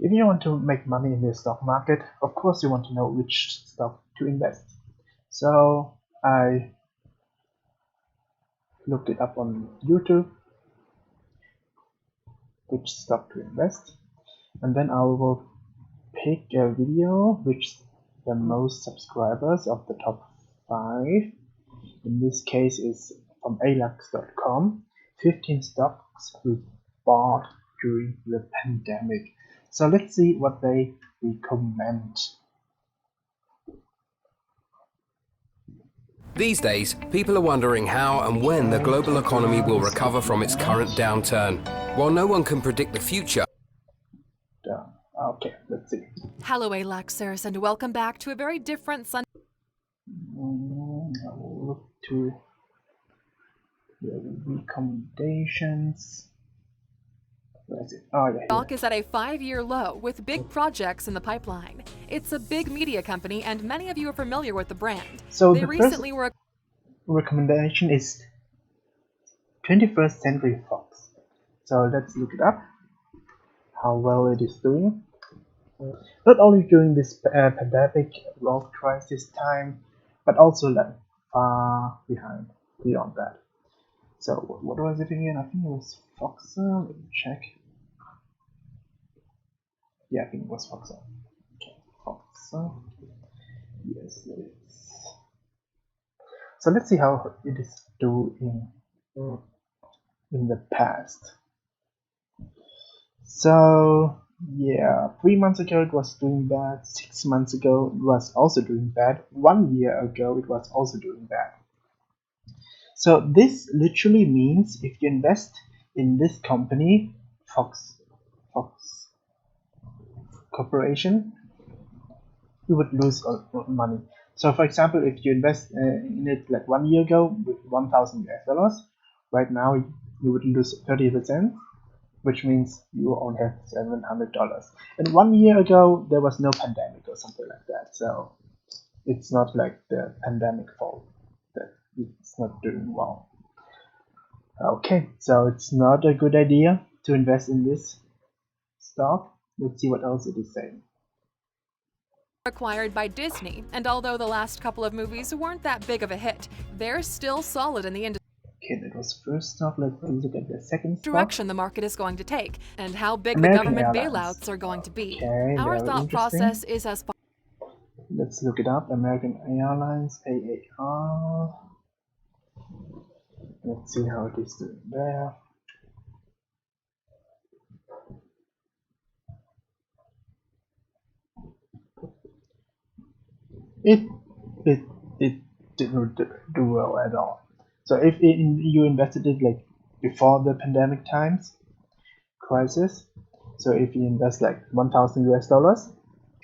If you want to make money in the stock market, of course you want to know which stock to invest. So I looked it up on YouTube, which stock to invest, and then I will pick a video which the most subscribers of the top 5, in this case is from alux.com, 15 stocks we bought during the pandemic. So let's see what they recommend. These days, people are wondering how and when the global economy will recover from its current downturn. While no one can predict the future. Okay, let's see. Hello, Aluxers, and welcome back to a very different Sunday. I'll look to the recommendations. Where is it? Oh, yeah. Stock is at a 5-year low with big projects in the pipeline. It's a big media company, and many of you are familiar with the brand. So they the recently first were. recommendation is 21st Century Fox. So let's look it up, how well it is doing. Not only during this pandemic world crisis time, but also like far beyond that. So what was it again? I think it was Foxer. Let me check. Yeah, I think it was Foxer. Okay, Foxer. Yes, it is. So let's see how it is doing in the past. So yeah, 3 months ago it was doing bad, 6 months ago it was also doing bad, 1 year ago it was also doing bad. So this literally means if you invest in this company, Fox Corporation, you would lose money. So for example, if you invest in it like 1 year ago with $1,000, right now you would lose 30%, which means you only have $700. And 1 year ago there was no pandemic or something like that, so it's not like the pandemic fault that it's not doing well. Okay, so it's not a good idea to invest in this stock. Let's see what else it is saying. Acquired by Disney, and although the last couple of movies weren't that big of a hit, they're still solid in the industry. Okay, that was first stock. Let's look at the second stock. Direction the market is going to take, and how big American the government Airlines. bailouts are going to be. Okay, Our very thought interesting. process is as follows. Let's look it up. American Airlines, AAR. Let's see how it is doing there. It didn't do well at all. So if you invested it like before the pandemic times crisis, so if you invest like $1,000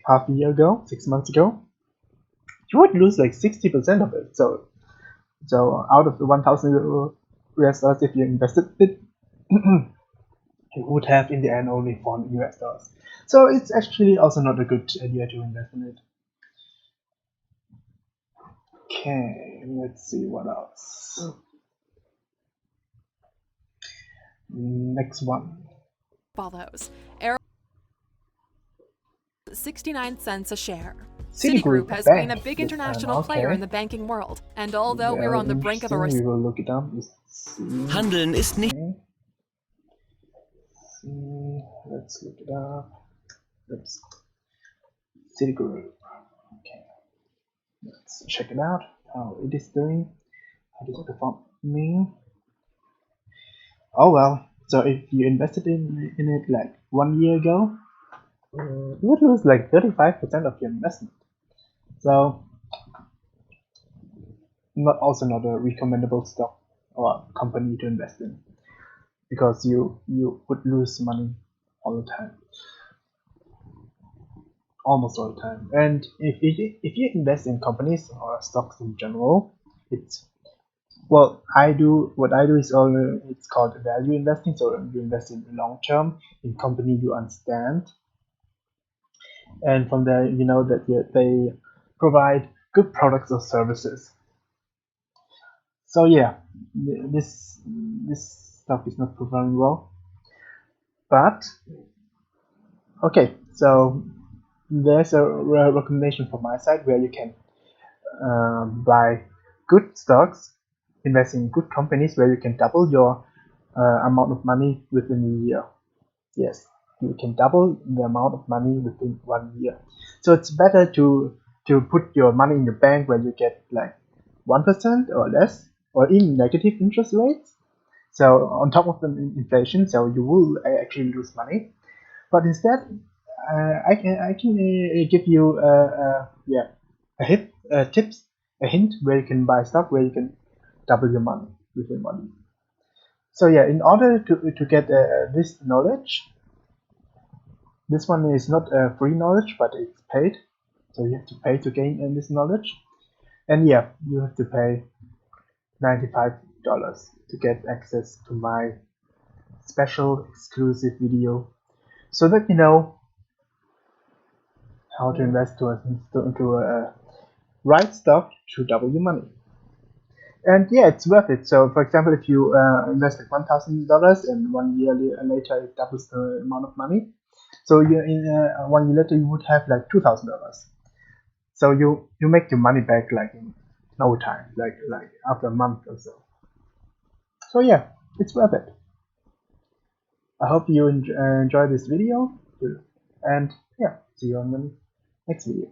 half a year ago, 6 months ago, you would lose like 60% of it. So out of the $1,000 if you invested it, you would have in the end only $400. So it's actually also not a good idea to invest in it. Okay, let's see what else. Next one. Follows. 69 cents a share. Citigroup has Bank been a big this international time, player okay. in the banking world, and although we're Very on the brink of a interesting. recession, We will look it up. Handeln ist nicht. Let's look it up. Oops. Citigroup. Okay. Let's check it out. How it is doing. How it is performing. Oh well. So if you invested in it like 1 year ago, you would lose like 35% of your investment. So also not a recommendable stock or company to invest in, because you would lose money all the time, almost all the time. And if you invest in companies or stocks in general, it's what I do is it's called value investing. So you invest in long term in company you understand, and from there you know that they provide good products or services. So yeah, this stock is not performing well, but okay. So there's a recommendation from my side where you can buy good stocks, invest in good companies where you can double your amount of money within a year. Yes, you can double the amount of money within 1 year. So it's better to put your money in the bank where you get like 1% or less, or even negative interest rates. So on top of the inflation, so you will actually lose money. But instead, I can give you a hint where you can buy stock where you can double your money within 1 year. So yeah, in order to get this knowledge, this one is not free knowledge, but it's paid. So you have to pay to gain this knowledge. And yeah, you have to pay $95 to get access to my special exclusive video, so that you know how to invest into a right stock to double your money. And yeah, it's worth it. So for example, if you invest like $1,000 and 1 year later it doubles the amount of money, so you in 1 year later you would have like $2,000. So you make your money back like in no time, like after a month or so. So yeah, it's worth it. I hope you enjoy this video, and yeah, see you on the next video.